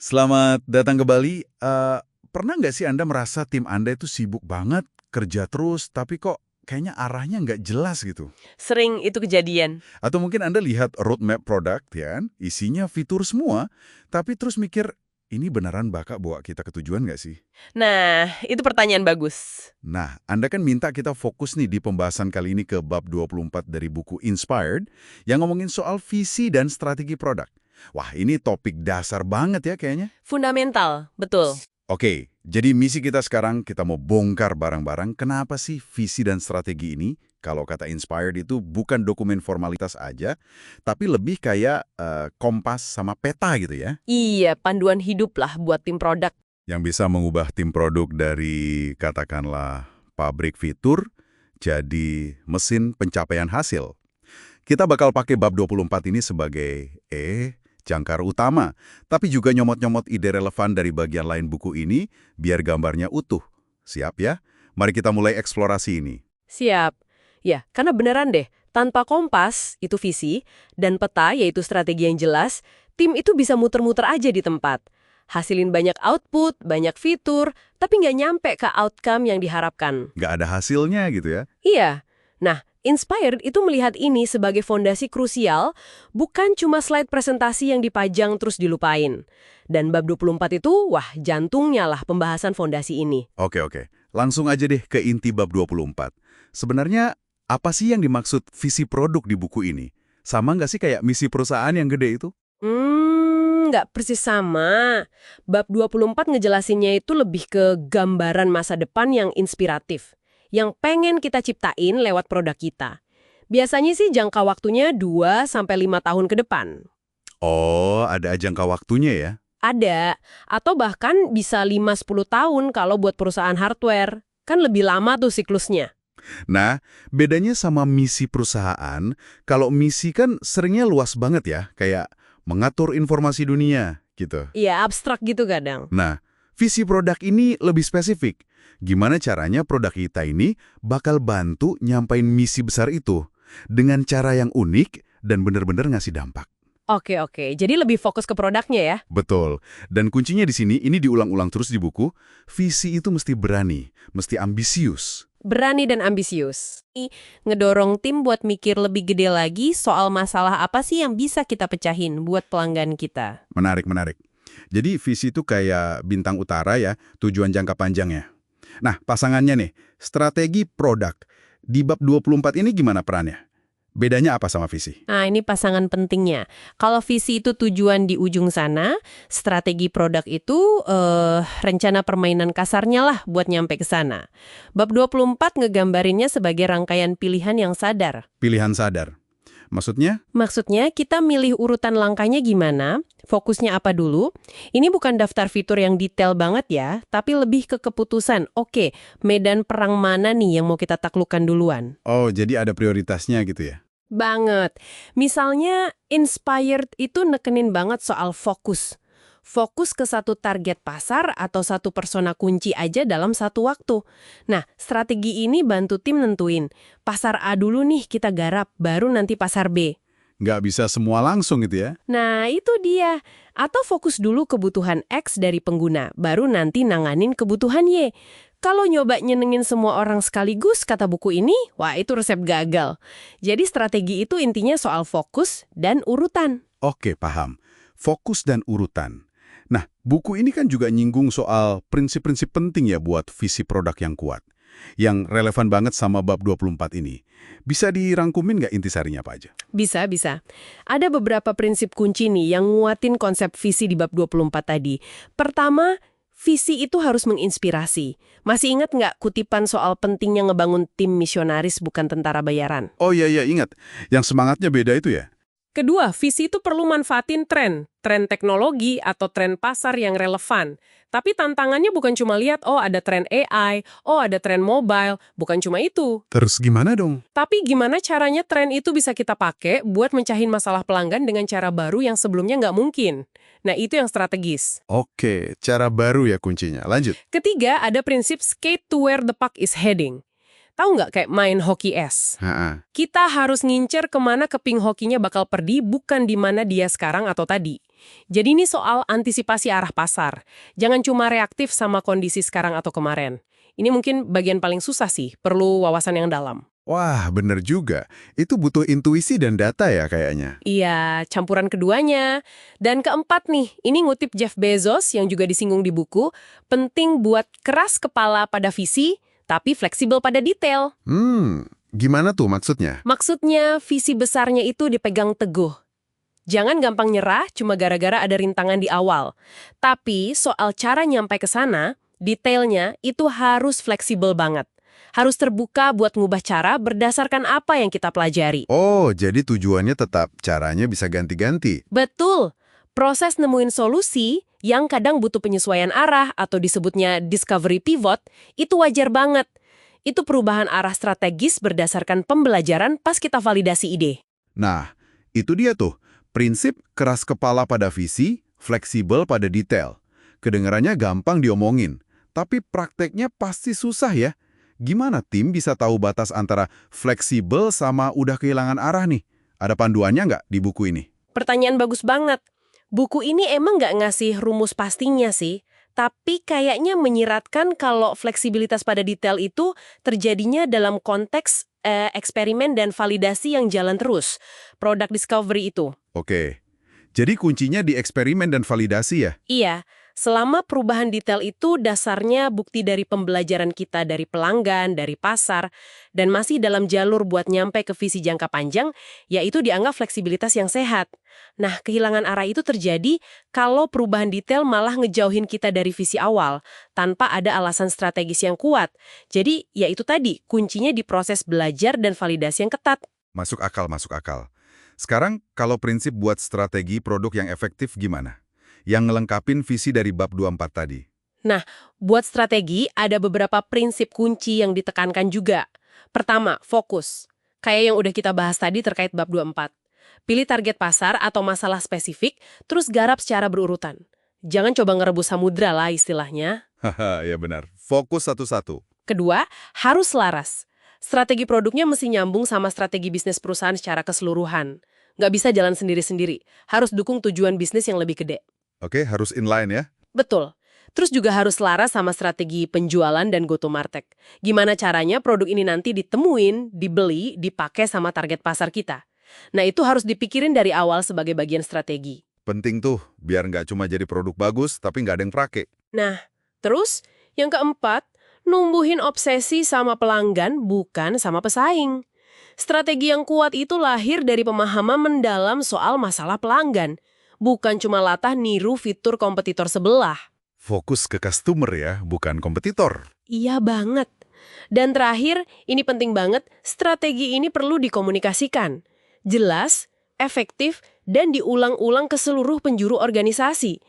Selamat datang ke Bali. Pernah nggak sih Anda merasa tim Anda itu sibuk banget, kerja terus, tapi kok kayaknya arahnya nggak jelas gitu? Sering itu kejadian. Atau mungkin Anda lihat roadmap produk, ya kan, isinya fitur semua, tapi terus mikir, ini beneran bakal bawa kita ke tujuan nggak sih? Nah, itu pertanyaan bagus. Nah, Anda kan minta kita fokus nih di pembahasan kali ini ke bab 24 dari buku Inspired, yang ngomongin soal visi dan strategi produk. Wah, ini topik dasar banget ya kayaknya. Fundamental, betul. Oke, jadi misi kita sekarang kita mau bongkar barang-barang kenapa sih visi dan strategi ini, kalau kata Inspired itu bukan dokumen formalitas aja, tapi lebih kayak kompas sama peta gitu ya, Iya, panduan hidup lah buat tim produk. yang bisa mengubah tim produk dari katakanlah pabrik fitur jadi mesin pencapaian hasil. Kita bakal pakai bab 24 ini sebagai jangkar utama, tapi juga nyomot-nyomot ide relevan dari bagian lain buku ini biar gambarnya utuh. Siap ya? Mari kita mulai eksplorasi ini. Siap. Ya, karena beneran deh, tanpa kompas, itu visi, dan peta, yaitu strategi yang jelas, tim itu bisa muter-muter aja di tempat. Hasilin banyak output, banyak fitur, tapi nggak nyampe ke outcome yang diharapkan. Nggak ada hasilnya gitu ya. Iya. Nah, Inspired itu melihat ini sebagai fondasi krusial, bukan cuma slide presentasi yang dipajang terus dilupain. Dan bab 24 itu, wah, jantungnya lah pembahasan fondasi ini. Oke. Langsung aja deh ke inti bab 24. Sebenarnya, apa sih yang dimaksud visi produk di buku ini? Sama nggak sih kayak misi perusahaan yang gede itu? Nggak persis sama. Bab 24 ngejelasinnya itu lebih ke gambaran masa depan yang inspiratif, yang pengen kita ciptain lewat produk kita. Biasanya sih jangka waktunya 2 sampai 5 tahun ke depan. Oh, ada jangka waktunya ya. Ada, atau bahkan bisa 5-10 tahun kalau buat perusahaan hardware. Kan lebih lama tuh siklusnya. Nah, bedanya sama misi perusahaan, kalau misi kan seringnya luas banget ya, kayak mengatur informasi dunia, gitu. Iya, abstrak gitu kadang. Nah, visi produk ini lebih spesifik. Gimana caranya produk kita ini bakal bantu nyampain misi besar itu dengan cara yang unik dan benar-benar ngasih dampak. Oke. Jadi lebih fokus ke produknya ya. Betul. Dan kuncinya di sini, ini diulang-ulang terus di buku, visi itu mesti berani, mesti ambisius. Berani dan ambisius. Ngedorong tim buat mikir lebih gede lagi soal masalah apa sih yang bisa kita pecahin buat pelanggan kita. Menarik. Jadi visi itu kayak bintang utara ya, tujuan jangka panjangnya. Nah, pasangannya nih, strategi produk. Di bab 24 ini gimana perannya? Bedanya apa sama visi? Nah, ini pasangan pentingnya. Kalau visi itu tujuan di ujung sana, strategi produk itu rencana permainan kasarnya lah buat nyampe ke sana. Bab 24 ngegambarinnya sebagai rangkaian pilihan yang sadar. Pilihan sadar. Maksudnya? Maksudnya kita milih urutan langkahnya gimana, fokusnya apa dulu. Ini bukan daftar fitur yang detail banget ya, tapi lebih ke keputusan. Oke, medan perang mana nih yang mau kita taklukkan duluan? Oh, jadi ada prioritasnya gitu ya? Banget. Misalnya, Inspired itu nekenin banget soal fokus. Fokus ke satu target pasar atau satu persona kunci aja dalam satu waktu. Nah, strategi ini bantu tim nentuin. Pasar A dulu nih kita garap, baru nanti pasar B. Nggak bisa semua langsung gitu ya? Nah, itu dia. Atau fokus dulu kebutuhan X dari pengguna, baru nanti nanganin kebutuhan Y. Kalau nyoba nyenengin semua orang sekaligus, kata buku ini, wah itu resep gagal. Jadi strategi itu intinya soal fokus dan urutan. Oke, paham. Fokus dan urutan. Nah, buku ini kan juga nyinggung soal prinsip-prinsip penting ya buat visi produk yang kuat. Yang relevan banget sama bab 24 ini. Bisa dirangkumin nggak intisarinya apa aja? Bisa. Ada beberapa prinsip kunci nih yang nguatin konsep visi di bab 24 tadi. Pertama, visi itu harus menginspirasi. Masih ingat nggak kutipan soal pentingnya ngebangun tim misionaris bukan tentara bayaran? Oh iya, ingat. Yang semangatnya beda itu ya? Kedua, visi itu perlu manfaatin tren teknologi atau tren pasar yang relevan. Tapi tantangannya bukan cuma lihat, oh ada tren AI, oh ada tren mobile, bukan cuma itu. Terus gimana dong? Tapi gimana caranya tren itu bisa kita pakai buat mencahin masalah pelanggan dengan cara baru yang sebelumnya nggak mungkin. Nah, itu yang strategis. Oke, cara baru ya kuncinya. Lanjut. Ketiga, ada prinsip skate to where the puck is heading. Tahu nggak kayak main hoki es? Ha-ha. Kita harus ngincer kemana keping hokinya bakal pergi, bukan di mana dia sekarang atau tadi. Jadi ini soal antisipasi arah pasar. Jangan cuma reaktif sama kondisi sekarang atau kemarin. Ini mungkin bagian paling susah sih, perlu wawasan yang dalam. Wah, bener juga. Itu butuh intuisi dan data ya kayaknya. Iya, campuran keduanya. Dan keempat nih, ini ngutip Jeff Bezos yang juga disinggung di buku, penting buat keras kepala pada visi, tapi fleksibel pada detail. Gimana tuh maksudnya? Maksudnya, visi besarnya itu dipegang teguh. Jangan gampang nyerah cuma gara-gara ada rintangan di awal. Tapi soal cara nyampe ke sana, detailnya itu harus fleksibel banget. Harus terbuka buat ngubah cara berdasarkan apa yang kita pelajari. Oh, jadi tujuannya tetap caranya bisa ganti-ganti. Betul. Proses nemuin solusi yang kadang butuh penyesuaian arah atau disebutnya discovery pivot, itu wajar banget. Itu perubahan arah strategis berdasarkan pembelajaran pas kita validasi ide. Nah, itu dia tuh. Prinsip keras kepala pada visi, fleksibel pada detail. Kedengarannya gampang diomongin, tapi prakteknya pasti susah ya. Gimana tim bisa tahu batas antara fleksibel sama udah kehilangan arah nih? Ada panduannya nggak di buku ini? Pertanyaan bagus banget. Buku ini emang nggak ngasih rumus pastinya sih, tapi kayaknya menyiratkan kalau fleksibilitas pada detail itu terjadinya dalam konteks eksperimen dan validasi yang jalan terus. Product discovery itu. Oke, jadi kuncinya di eksperimen dan validasi ya? Iya, selama perubahan detail itu dasarnya bukti dari pembelajaran kita dari pelanggan, dari pasar, dan masih dalam jalur buat nyampe ke visi jangka panjang, yaitu dianggap fleksibilitas yang sehat. Nah, kehilangan arah itu terjadi kalau perubahan detail malah ngejauhin kita dari visi awal, tanpa ada alasan strategis yang kuat. Jadi, ya itu tadi, kuncinya di proses belajar dan validasi yang ketat. Masuk akal, masuk akal. Sekarang, kalau prinsip buat strategi produk yang efektif gimana? Yang ngelengkapin visi dari bab 24 tadi. Nah, buat strategi ada beberapa prinsip kunci yang ditekankan juga. Pertama, fokus. Kayak yang udah kita bahas tadi terkait bab 24. Pilih target pasar atau masalah spesifik, terus garap secara berurutan. Jangan coba ngerebus samudra lah istilahnya. Haha, ya benar. Fokus satu-satu. Kedua, harus selaras. Strategi produknya mesti nyambung sama strategi bisnis perusahaan secara keseluruhan. Nggak bisa jalan sendiri-sendiri. Harus dukung tujuan bisnis yang lebih gede. Oke, harus inline ya. Betul. Terus juga harus selaras sama strategi penjualan dan go-to-market. Gimana caranya produk ini nanti ditemuin, dibeli, dipakai sama target pasar kita. Nah, itu harus dipikirin dari awal sebagai bagian strategi. Penting tuh, biar nggak cuma jadi produk bagus, tapi nggak ada yang pakai. Nah, terus yang keempat, numbuhin obsesi sama pelanggan bukan sama pesaing. Strategi yang kuat itu lahir dari pemahaman mendalam soal masalah pelanggan. Bukan cuma latah niru fitur kompetitor sebelah. Fokus ke customer ya, bukan kompetitor. Iya banget. Dan terakhir, ini penting banget, strategi ini perlu dikomunikasikan. Jelas, efektif, dan diulang-ulang ke seluruh penjuru organisasi.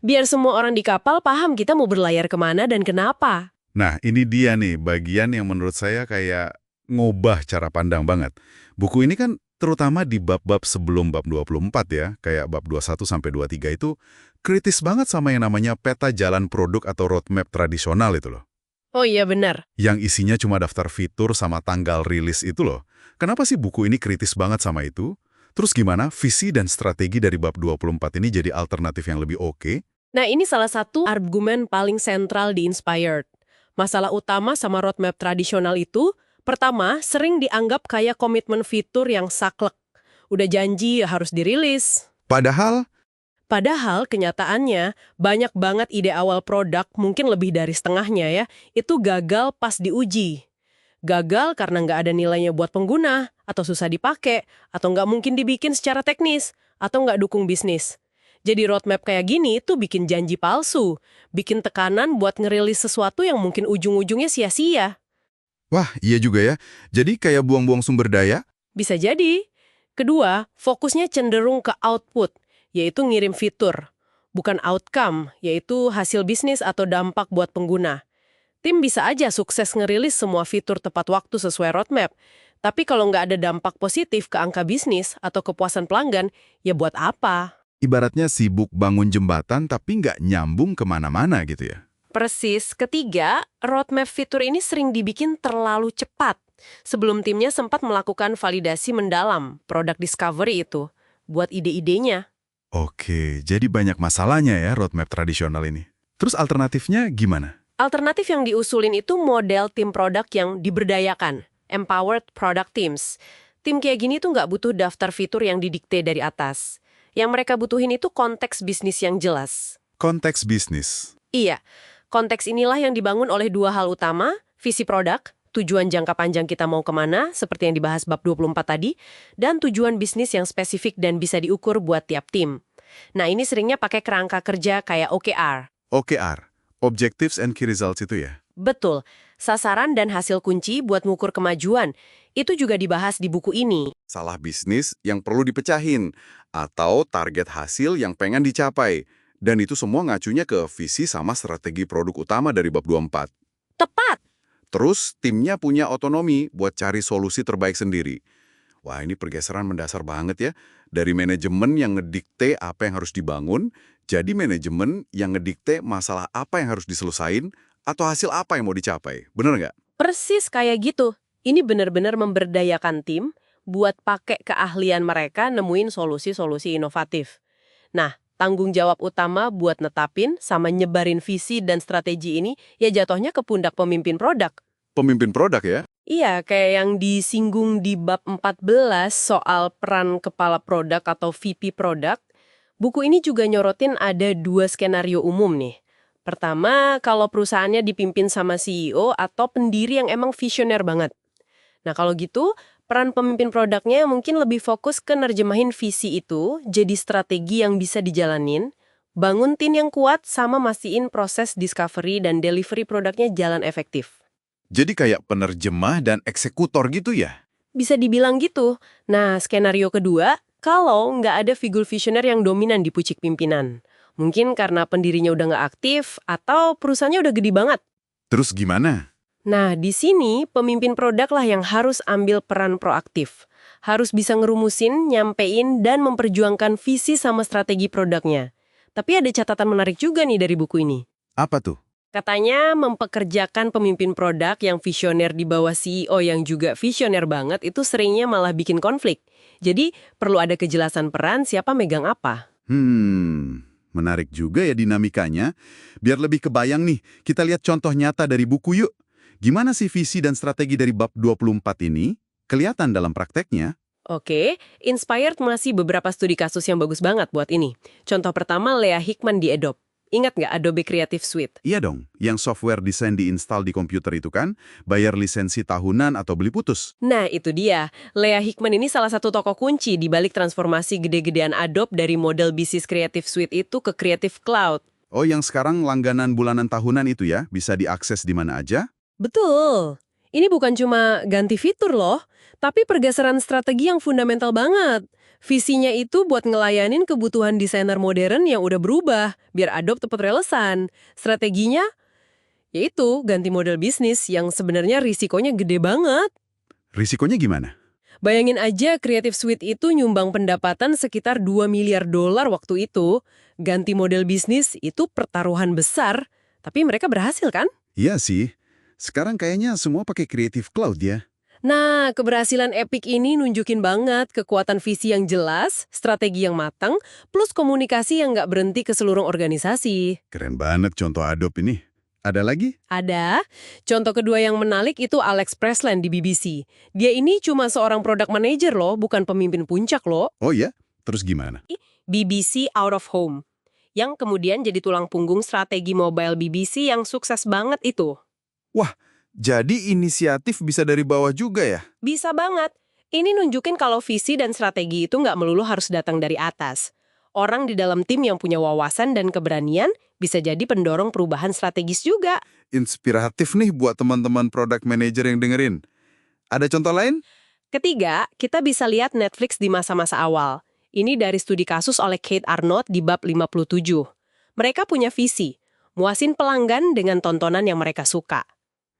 Biar semua orang di kapal paham kita mau berlayar kemana dan kenapa. Nah, ini dia nih, bagian yang menurut saya kayak ngubah cara pandang banget. Buku ini kan terutama di bab-bab sebelum bab 24 ya, kayak bab 21 sampai 23 itu kritis banget sama yang namanya peta jalan produk atau roadmap tradisional itu loh. Oh iya benar. Yang isinya cuma daftar fitur sama tanggal rilis itu loh. Kenapa sih buku ini kritis banget sama itu? Terus gimana visi dan strategi dari bab 24 ini jadi alternatif yang lebih oke? Nah ini salah satu argumen paling sentral di Inspired. Masalah utama sama roadmap tradisional itu, pertama, sering dianggap kayak komitmen fitur yang saklek. Udah janji harus dirilis. Padahal kenyataannya, banyak banget ide awal produk, mungkin lebih dari setengahnya ya, itu gagal pas diuji. Gagal karena nggak ada nilainya buat pengguna, atau susah dipakai, atau nggak mungkin dibikin secara teknis, atau nggak dukung bisnis. Jadi roadmap kayak gini tuh bikin janji palsu, bikin tekanan buat ngerilis sesuatu yang mungkin ujung-ujungnya sia-sia. Wah, iya juga ya. Jadi kayak buang-buang sumber daya? Bisa jadi. Kedua, fokusnya cenderung ke output, yaitu ngirim fitur. Bukan outcome, yaitu hasil bisnis atau dampak buat pengguna. Tim bisa aja sukses ngerilis semua fitur tepat waktu sesuai roadmap. Tapi kalau nggak ada dampak positif ke angka bisnis atau kepuasan pelanggan, ya buat apa? Ibaratnya sibuk bangun jembatan tapi nggak nyambung kemana-mana gitu ya. Persis. Ketiga, roadmap fitur ini sering dibikin terlalu cepat. Sebelum timnya sempat melakukan validasi mendalam produk discovery itu, buat ide-idenya. Oke, jadi banyak masalahnya ya roadmap tradisional ini. Terus alternatifnya gimana? Alternatif yang diusulin itu model tim produk yang diberdayakan, empowered product teams. Tim kayak gini tuh nggak butuh daftar fitur yang didikte dari atas. Yang mereka butuhin itu konteks bisnis yang jelas. Konteks bisnis. Iya, konteks inilah yang dibangun oleh dua hal utama, visi produk, tujuan jangka panjang kita mau kemana, seperti yang dibahas bab 24 tadi, dan tujuan bisnis yang spesifik dan bisa diukur buat tiap tim. Nah, ini seringnya pakai kerangka kerja kayak OKR. OKR, Objectives and Key Results itu ya? Betul, sasaran dan hasil kunci buat mengukur kemajuan. Itu juga dibahas di buku ini. Salah bisnis yang perlu dipecahin, atau target hasil yang pengen dicapai. Dan itu semua ngacunya ke visi sama strategi produk utama dari bab 24. Tepat! Terus, timnya punya otonomi buat cari solusi terbaik sendiri. Wah, ini pergeseran mendasar banget ya. Dari manajemen yang ngedikte apa yang harus dibangun, jadi manajemen yang ngedikte masalah apa yang harus diselesain, atau hasil apa yang mau dicapai. Bener nggak? Persis kayak gitu. Ini benar-benar memberdayakan tim buat pakai keahlian mereka nemuin solusi-solusi inovatif. Nah, tanggung jawab utama buat netapin sama nyebarin visi dan strategi ini ya jatuhnya ke pundak pemimpin produk. Pemimpin produk ya? Iya, kayak yang disinggung di bab 14 soal peran kepala produk atau VP produk. Buku ini juga nyorotin ada dua skenario umum nih. Pertama, kalau perusahaannya dipimpin sama CEO atau pendiri yang emang visioner banget. Nah, kalau gitu, peran pemimpin produknya mungkin lebih fokus ke nerjemahin visi itu jadi strategi yang bisa dijalanin, bangun tim yang kuat sama mastiin proses discovery dan delivery produknya jalan efektif. Jadi kayak penerjemah dan eksekutor gitu ya? Bisa dibilang gitu. Nah, skenario kedua, kalau nggak ada figur visioner yang dominan di pucuk pimpinan. Mungkin karena pendirinya udah nggak aktif atau perusahaannya udah gede banget. Terus gimana? Nah, di sini pemimpin produk lah yang harus ambil peran proaktif. Harus bisa ngerumusin, nyampein, dan memperjuangkan visi sama strategi produknya. Tapi ada catatan menarik juga nih dari buku ini. Apa tuh? Katanya mempekerjakan pemimpin produk yang visioner di bawah CEO yang juga visioner banget itu seringnya malah bikin konflik. Jadi perlu ada kejelasan peran siapa megang apa. Menarik juga ya dinamikanya. Biar lebih kebayang nih, kita lihat contoh nyata dari buku yuk. Gimana sih visi dan strategi dari bab 24 ini kelihatan dalam prakteknya? Oke, Inspired masih beberapa studi kasus yang bagus banget buat ini. Contoh pertama Lea Hickman di Adobe. Ingat nggak Adobe Creative Suite? Iya dong, yang software desain diinstal di komputer itu kan, bayar lisensi tahunan atau beli putus. Nah, itu dia. Lea Hickman ini salah satu tokoh kunci di balik transformasi gede-gedean Adobe dari model bisnis Creative Suite itu ke Creative Cloud. Oh, yang sekarang langganan bulanan tahunan itu ya, bisa diakses di mana aja? Betul. Ini bukan cuma ganti fitur loh, tapi pergeseran strategi yang fundamental banget. Visinya itu buat ngelayanin kebutuhan desainer modern yang udah berubah, biar Adobe tetap relevan. Strateginya, yaitu ganti model bisnis yang sebenarnya risikonya gede banget. Risikonya gimana? Bayangin aja Creative Suite itu nyumbang pendapatan sekitar 2 miliar dolar waktu itu. Ganti model bisnis itu pertaruhan besar, tapi mereka berhasil kan? Iya sih. Sekarang kayaknya semua pakai Creative Cloud ya. Nah, keberhasilan Epic ini nunjukin banget kekuatan visi yang jelas, strategi yang matang, plus komunikasi yang nggak berhenti ke seluruh organisasi. Keren banget contoh Adobe ini. Ada lagi? Ada. Contoh kedua yang menarik itu Alex Presland di BBC. Dia ini cuma seorang product manager loh, bukan pemimpin puncak loh. Oh iya? Terus gimana? BBC Out of Home. Yang kemudian jadi tulang punggung strategi mobile BBC yang sukses banget itu. Wah, jadi inisiatif bisa dari bawah juga ya? Bisa banget. Ini nunjukin kalau visi dan strategi itu nggak melulu harus datang dari atas. Orang di dalam tim yang punya wawasan dan keberanian bisa jadi pendorong perubahan strategis juga. Inspiratif nih buat teman-teman product manager yang dengerin. Ada contoh lain? Ketiga, kita bisa lihat Netflix di masa-masa awal. Ini dari studi kasus oleh Kate Arnott di bab 57. Mereka punya visi, muasin pelanggan dengan tontonan yang mereka suka.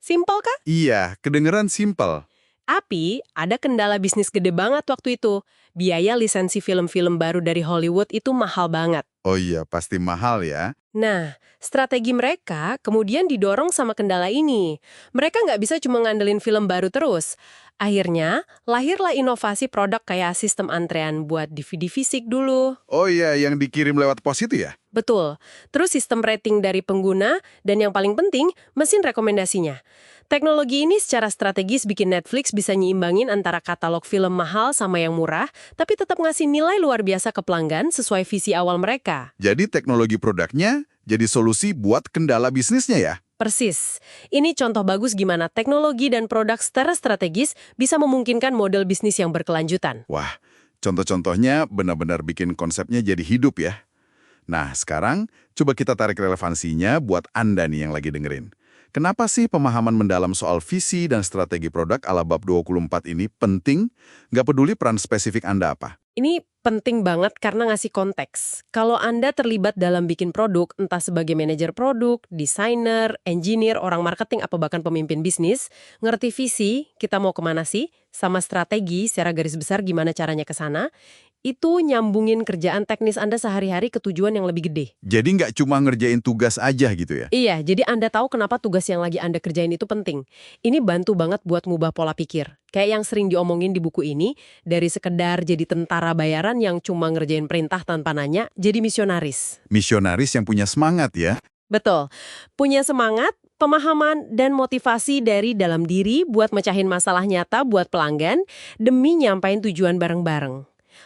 Simpel kah? Iya, kedengeran simpel. Tapi, ada kendala bisnis gede banget waktu itu. biaya lisensi film-film baru dari Hollywood itu mahal banget. Oh iya, pasti mahal ya. Nah, strategi mereka kemudian didorong sama kendala ini. Mereka nggak bisa cuma ngandelin film baru terus. Akhirnya, lahirlah inovasi produk kayak sistem antrean buat DVD fisik dulu. Oh iya, yang dikirim lewat pos itu ya? Betul. Terus sistem rating dari pengguna, dan yang paling penting, mesin rekomendasinya. Teknologi ini secara strategis bikin Netflix bisa nyiimbangin antara katalog film mahal sama yang murah, tapi tetap ngasih nilai luar biasa ke pelanggan sesuai visi awal mereka. Jadi teknologi produknya jadi solusi buat kendala bisnisnya ya? Persis. Ini contoh bagus gimana teknologi dan produk secara strategis bisa memungkinkan model bisnis yang berkelanjutan. Wah, contoh-contohnya benar-benar bikin konsepnya jadi hidup ya. Nah, sekarang coba kita tarik relevansinya buat Anda nih yang lagi dengerin. Kenapa sih pemahaman mendalam soal visi dan strategi produk ala bab 24 ini penting? Nggak peduli peran spesifik Anda apa. Ini penting banget karena ngasih konteks. Kalau Anda terlibat dalam bikin produk, entah sebagai manajer produk, desainer, engineer, orang marketing, atau bahkan pemimpin bisnis, ngerti visi, kita mau kemana sih, sama strategi secara garis besar gimana caranya ke sana, itu nyambungin kerjaan teknis Anda sehari-hari ke tujuan yang lebih gede. Jadi nggak cuma ngerjain tugas aja gitu ya? Iya, jadi Anda tahu kenapa tugas yang lagi Anda kerjain itu penting. Ini bantu banget buat ngubah pola pikir. Kayak yang sering diomongin di buku ini, dari sekedar jadi tentara bayaran yang cuma ngerjain perintah tanpa nanya, jadi misionaris. Misionaris yang punya semangat ya? Betul. Punya semangat, pemahaman, dan motivasi dari dalam diri buat mecahin masalah nyata buat pelanggan demi nyampain tujuan bareng-bareng.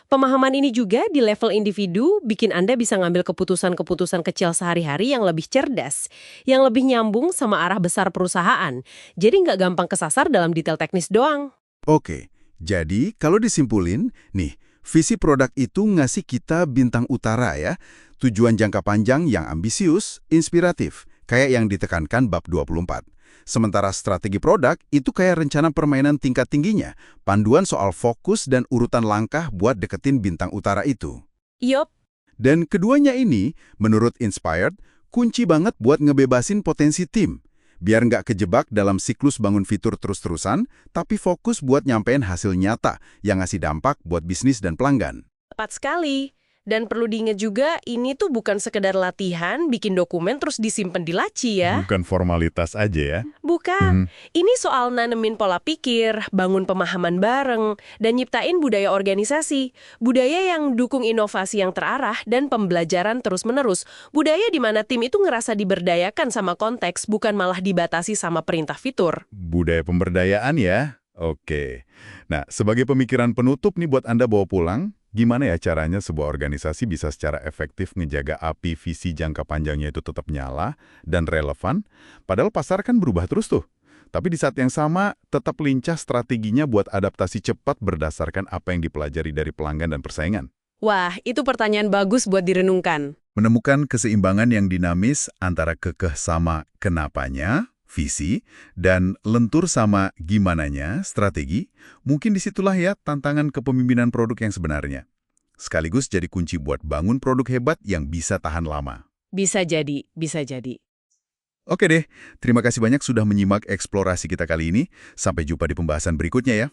Pemahaman ini juga di level individu bikin Anda bisa ngambil keputusan-keputusan kecil sehari-hari yang lebih cerdas, yang lebih nyambung sama arah besar perusahaan. Jadi nggak gampang kesasar dalam detail teknis doang. Oke, jadi kalau disimpulin, nih, visi produk itu ngasih kita bintang utara ya, tujuan jangka panjang yang ambisius, inspiratif, kayak yang ditekankan bab 24. Sementara strategi produk itu kayak rencana permainan tingkat tingginya, panduan soal fokus dan urutan langkah buat deketin bintang utara itu. Yup. Dan keduanya ini, menurut Inspired, kunci banget buat ngebebasin potensi tim. Biar nggak kejebak dalam siklus bangun fitur terus-terusan, tapi fokus buat nyampein hasil nyata yang ngasih dampak buat bisnis dan pelanggan. Tepat sekali. Dan perlu diingat juga, ini tuh bukan sekedar latihan, bikin dokumen terus disimpan di laci ya. Bukan formalitas aja ya. Bukan. Ini soal nanemin pola pikir, bangun pemahaman bareng, dan nyiptain budaya organisasi. Budaya yang dukung inovasi yang terarah dan pembelajaran terus-menerus. Budaya di mana tim itu ngerasa diberdayakan sama konteks, bukan malah dibatasi sama perintah fitur. Budaya pemberdayaan ya? Oke. Nah, sebagai pemikiran penutup nih buat Anda bawa pulang, gimana ya caranya sebuah organisasi bisa secara efektif ngejaga api visi jangka panjangnya itu tetap nyala dan relevan, padahal pasar kan berubah terus tuh. Tapi di saat yang sama, tetap lincah strateginya buat adaptasi cepat berdasarkan apa yang dipelajari dari pelanggan dan persaingan. Wah, itu pertanyaan bagus buat direnungkan. Menemukan keseimbangan yang dinamis antara kekeh sama kenapanya, visi, dan lentur sama gimananya, strategi, mungkin disitulah ya tantangan kepemimpinan produk yang sebenarnya. Sekaligus jadi kunci buat bangun produk hebat yang bisa tahan lama. Bisa jadi, bisa jadi. Oke deh, terima kasih banyak sudah menyimak eksplorasi kita kali ini. Sampai jumpa di pembahasan berikutnya ya.